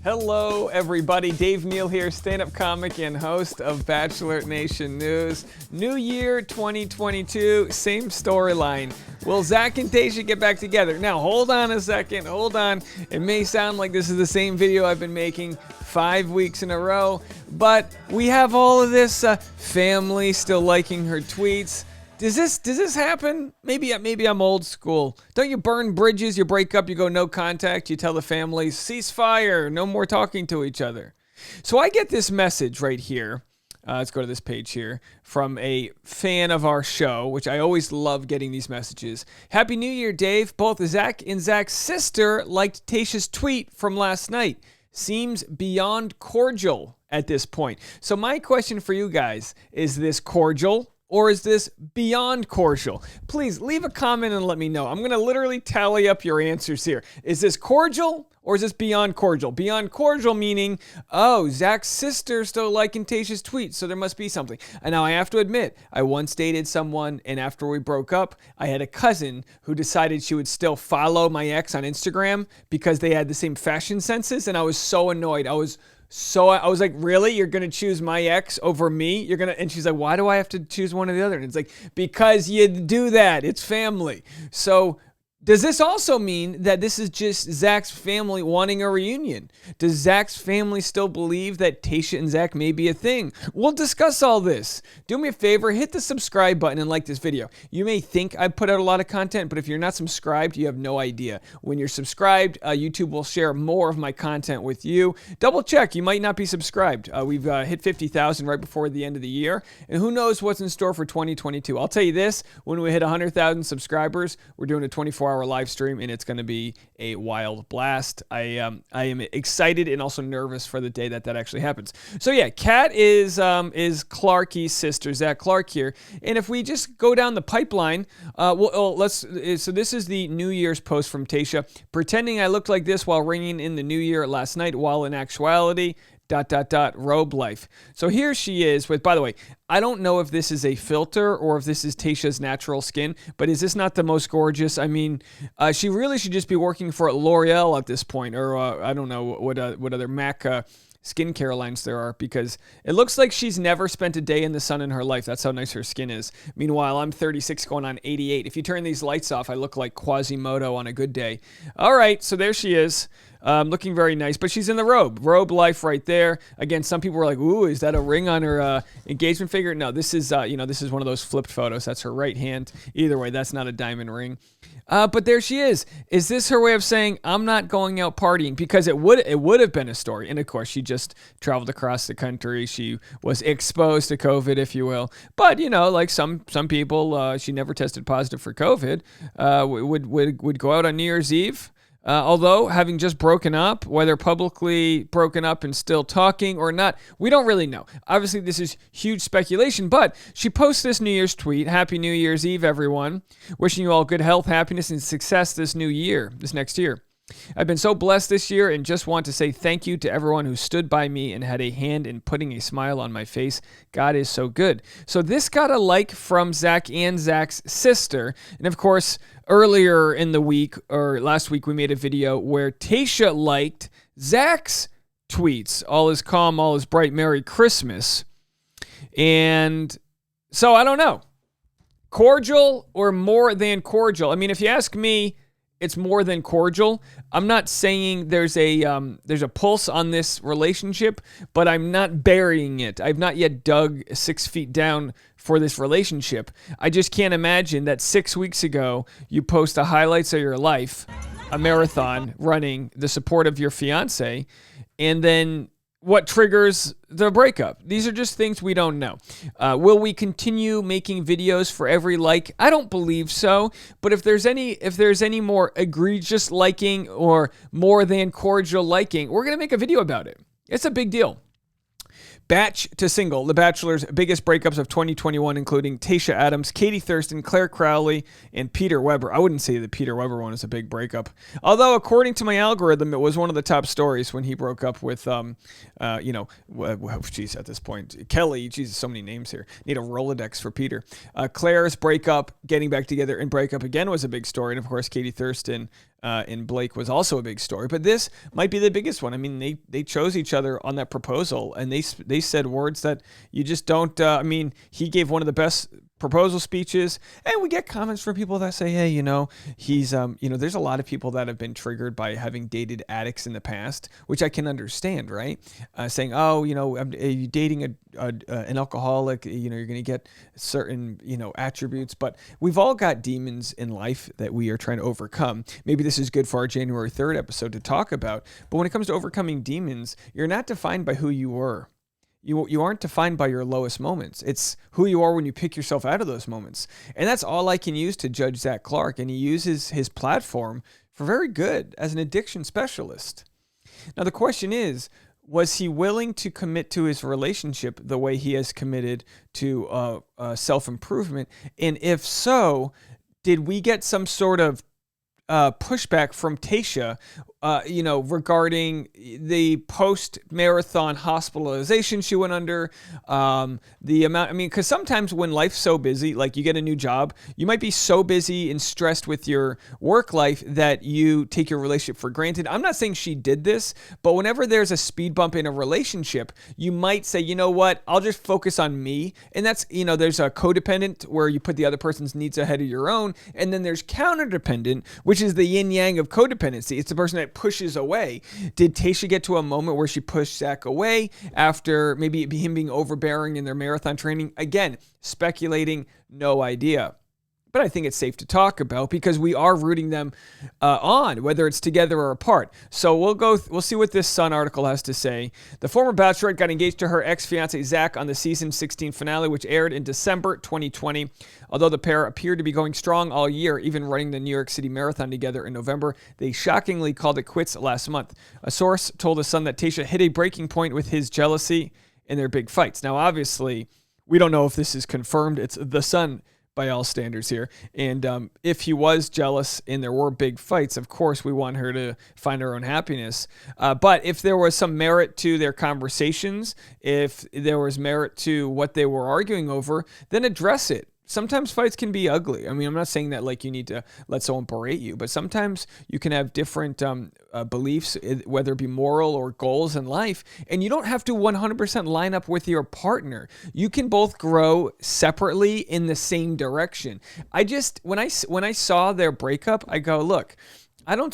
Hello, everybody. Dave Neal here, stand-up comic and host of Bachelorette Nation News. New year 2022, same storyline. Will Zach and Tayshia get back together? Now, hold on a second. Hold on. It may sound like this is the same video I've been making 5 weeks in a row, but we have all of this family still liking her tweets. Does this happen? Maybe I'm old school. Don't you burn bridges? You break up, you go no contact, you tell the families, ceasefire, no more talking to each other. So I get this message right here. Let's go to this page here from a fan of our show, which I always love getting these messages. Happy New Year, Dave. Both Zach and Zach's sister liked Tayshia's tweet from last night. Seems beyond cordial at this point. So my question for you guys, is this cordial? Or is this beyond cordial? Please leave a comment and let me know. I'm going to literally tally up your answers here. Is this cordial or is this beyond cordial? Beyond cordial meaning, oh, Zach's sister still liking Tayshia's tweets, so there must be something. And now I have to admit, I once dated someone, and after we broke up, I had a cousin who decided she would still follow my ex on Instagram because they had the same fashion senses, and I was so annoyed. I was like, really? You're going to choose my ex over me? And she's like, why do I have to choose one or the other? And it's like, because you do that. It's family. So does this also mean that this is just Zach's family wanting a reunion? Does Zach's family still believe that Tayshia and Zach may be a thing? We'll discuss all this. Do me a favor, hit the subscribe button and like this video. You may think I put out a lot of content, but if you're not subscribed, you have no idea. When you're subscribed, YouTube will share more of my content with you. Double check, you might not be subscribed. We've hit 50,000 right before the end of the year, and who knows what's in store for 2022. I'll tell you this, when we hit 100,000 subscribers, we're doing a 24-hour live stream, and it's going to be a wild blast. I am excited and also nervous for the day that actually happens. So yeah, Kat is Clarkie's sister, Zach Clark here, and if we just go down the pipeline, so this is the New Year's post from Tayshia. Pretending I looked like this while ringing in the New Year last night, while in actuality, ... robe life. So here she is with, by the way, I don't know if this is a filter or if this is Tayshia's natural skin, but is this not the most gorgeous? I mean, she really should just be working for L'Oreal at this point, or I don't know what other MAC skincare lines there are, because it looks like she's never spent a day in the sun in her life. That's how nice her skin is. Meanwhile, I'm 36 going on 88. If you turn these lights off, I look like Quasimodo on a good day. All right, so there she is. Looking very nice, but she's in the robe life right there. Again, some people were like, ooh, is that a ring on her engagement finger? No, this is this is one of those flipped photos. That's her right hand. Either way, that's not a diamond ring. But there she is. Is this her way of saying, I'm not going out partying? Because it would have been a story. And of course, she just traveled across the country. She was exposed to COVID, if you will. But, like some people, she never tested positive for COVID, would go out on New Year's Eve. Although, having just broken up, whether publicly broken up and still talking or not, we don't really know. Obviously, this is huge speculation, but she posts this New Year's tweet. Happy New Year's Eve, everyone. Wishing you all good health, happiness, and success this next year. I've been so blessed this year and just want to say thank you to everyone who stood by me and had a hand in putting a smile on my face. God is so good. So this got a like from Zach and Zach's sister. And of course, earlier in the week, or last week, we made a video where Tayshia liked Zach's tweets. All is calm, all is bright, Merry Christmas. And so I don't know. Cordial or more than cordial? I mean, if you ask me, it's more than cordial. I'm not saying there's a pulse on this relationship, but I'm not burying it. I've not yet dug 6 feet down for this relationship. I just can't imagine that 6 weeks ago you post the highlights of your life, a marathon running, the support of your fiance, and then what triggers the breakup. These are just things we don't know. Will we continue making videos for every like? I don't believe so. But if there's any more egregious liking or more than cordial liking, we're gonna make a video about it. It's a big deal. Batch to single, The Bachelor's biggest breakups of 2021, including Tayshia Adams, Katie Thurston, Claire Crowley, and Peter Weber. I wouldn't say the Peter Weber one is a big breakup. Although, according to my algorithm, it was one of the top stories when he broke up with, at this point, Kelly. Jesus, so many names here. Need a Rolodex for Peter. Claire's breakup, getting back together, and breakup again was a big story. And, of course, Katie Thurston and Blake was also a big story. But this might be the biggest one. I mean, they chose each other on that proposal, and they said words that you just don't. I mean, he gave one of the best proposal speeches, and we get comments from people that say, hey, he's there's a lot of people that have been triggered by having dated addicts in the past, which I can understand, right? Saying, oh, are you dating an alcoholic, you're going to get certain attributes, but we've all got demons in life that we are trying to overcome. Maybe this is good for our January 3rd episode to talk about, but when it comes to overcoming demons, you're not defined by who you were. You aren't defined by your lowest moments. It's who you are when you pick yourself out of those moments. And that's all I can use to judge Zach Clark. And he uses his platform for very good as an addiction specialist. Now, the question is, was he willing to commit to his relationship the way he has committed to self-improvement? And if so, did we get some sort of pushback from Tayshia, regarding the post-marathon hospitalization she went under, the amount, because sometimes when life's so busy, like you get a new job, you might be so busy and stressed with your work life that you take your relationship for granted. I'm not saying she did this, but whenever there's a speed bump in a relationship, you might say, you know what, I'll just focus on me. And that's, there's a codependent where you put the other person's needs ahead of your own. And then there's counterdependent, which is the yin yang of codependency. It's the person that pushes away. Did Tayshia get to a moment where she pushed Zach away after maybe him being overbearing in their marathon training? Again, speculating, no idea. But I think it's safe to talk about because we are rooting them on, whether it's together or apart. So we'll see what this Sun article has to say. The former Bachelorette got engaged to her ex-fiancé Zach on the season 16 finale, which aired in December 2020. Although the pair appeared to be going strong all year, even running the New York City Marathon together in November, they shockingly called it quits last month. A source told the Sun that Tayshia hit a breaking point with his jealousy in their big fights. Now, obviously, we don't know if this is confirmed. It's the Sun by all standards here. And if he was jealous and there were big fights, of course, we want her to find her own happiness. But if there was some merit to their conversations, if there was merit to what they were arguing over, then address it. Sometimes fights can be ugly. I mean, I'm not saying that like you need to let someone berate you, but sometimes you can have different beliefs, whether it be moral or goals in life, and you don't have to 100% line up with your partner. You can both grow separately in the same direction. When I saw their breakup, I go, look, I don't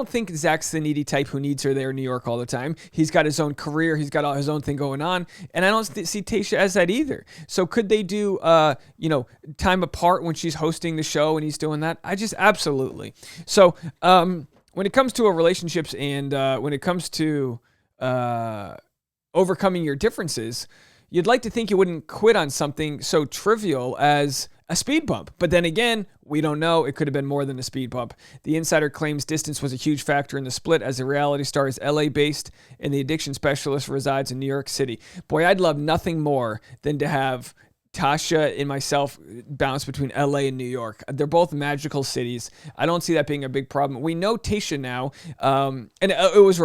think Zach's the needy type who needs her there in New York all the time. He's got his own career. He's got all his own thing going on. And I don't see Tayshia as that either. So could they do, time apart when she's hosting the show and he's doing that? Absolutely. So when it comes to relationships and when it comes to overcoming your differences, you'd like to think you wouldn't quit on something so trivial as a speed bump. But then again, we don't know. It could have been more than a speed bump. The insider claims distance was a huge factor in the split as the reality star is LA-based and the addiction specialist resides in New York City. Boy, I'd love nothing more than to have Tasha and myself bounce between LA and New York. They're both magical cities. I don't see that being a big problem. We know Tayshia now, and it was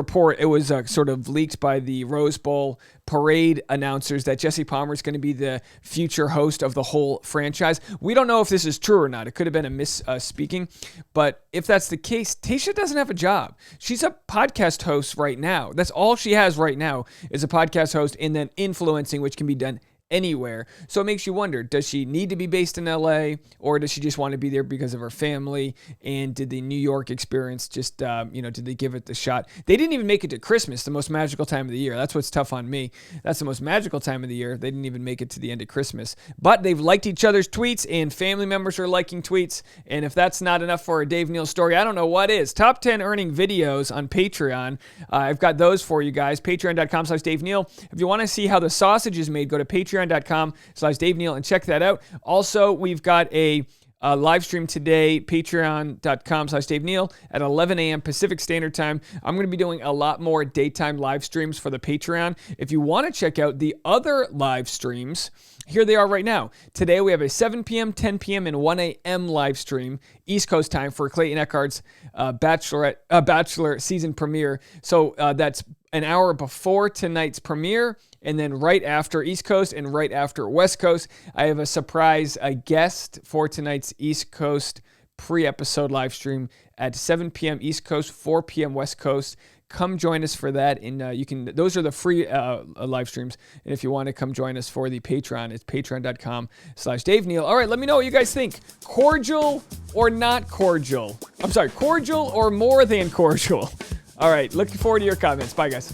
sort of leaked by the Rose Bowl parade announcers that Jesse Palmer is going to be the future host of the whole franchise. We don't know if this is true or not. It could have been a misspeaking, but if that's the case, Tayshia doesn't have a job. She's a podcast host right now. That's all she has right now is a podcast host and then influencing, which can be done anywhere. So it makes you wonder, does she need to be based in LA or does she just want to be there because of her family? And did the New York experience just, did they give it the shot? They didn't even make it to Christmas, the most magical time of the year. That's what's tough on me. That's the most magical time of the year. They didn't even make it to the end of Christmas. But they've liked each other's tweets and family members are liking tweets. And if that's not enough for a Dave Neal story, I don't know what is. Top 10 earning videos on Patreon. I've got those for you guys. Patreon.com/Dave Neal. If you want to see how the sausage is made, go to patreon.com/Dave Neal and check that out. Also, we've got a live stream today, patreon.com/Dave Neal at 11 a.m. Pacific Standard Time. I'm going to be doing a lot more daytime live streams for the Patreon. If you want to check out the other live streams, here they are right now. Today we have a 7 p.m., 10 p.m., and 1 a.m. live stream, East Coast time, for Clayton Eckhart's Bachelor season premiere. So that's an hour before tonight's premiere, and then right after East Coast and right after West Coast. I have a surprise guest for tonight's East Coast pre-episode live stream at 7 p.m. East Coast, 4 p.m. West Coast. Come join us for that, and those are the free live streams. And if you want to come join us for the Patreon, it's patreon.com/Dave Neal. All right, let me know what you guys think. Cordial or not cordial? I'm sorry, cordial or more than cordial? All right, looking forward to your comments. Bye, guys.